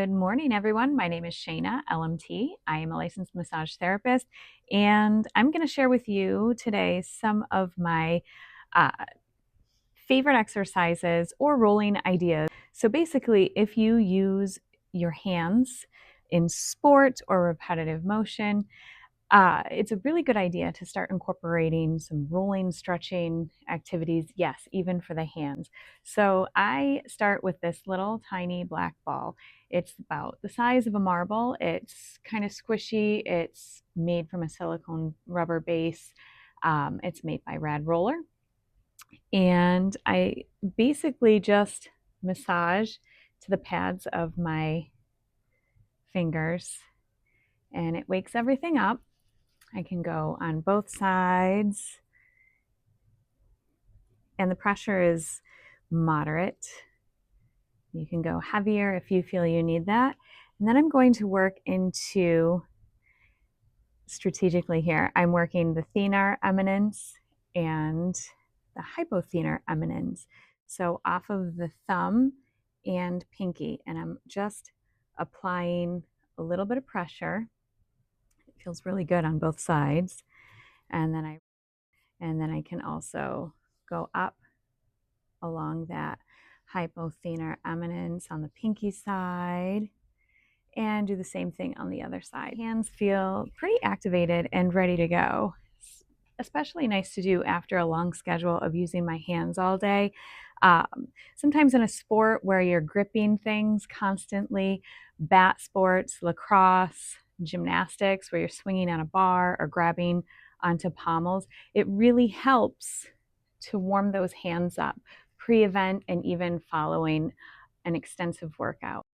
Good morning, everyone. My name is Shayna, LMT. I am a licensed massage therapist, and I'm going to share with you today some of my uh, favorite exercises or rolling ideas. So basically, if you use your hands in sport or repetitive motion, it's a really good idea to start incorporating some rolling, stretching activities, yes, even for the hands. So I start with this little tiny black ball. It's about the size of a marble. It's kind of squishy. It's made from a silicone rubber base. It's made by Rad Roller. And I basically just massage to the pads of my fingers, and it wakes everything up. I can go on both sides, and the pressure is moderate. You can go heavier if you feel you need that. And then I'm going to work into, strategically here, I'm working the thenar eminence and the hypothenar eminence. So off of the thumb and pinky, and I'm just applying a little bit of pressure. It feels really good on both sides. And then I can also go up along that hypothenar eminence on the pinky side and do the same thing on the other side. Hands feel pretty activated and ready to go. It's especially nice to do after a long schedule of using my hands all day. Sometimes in a sport where you're gripping things constantly, bat sports, lacrosse, gymnastics, where you're swinging on a bar or grabbing onto pommels, it really helps to warm those hands up pre-event and even following an extensive workout.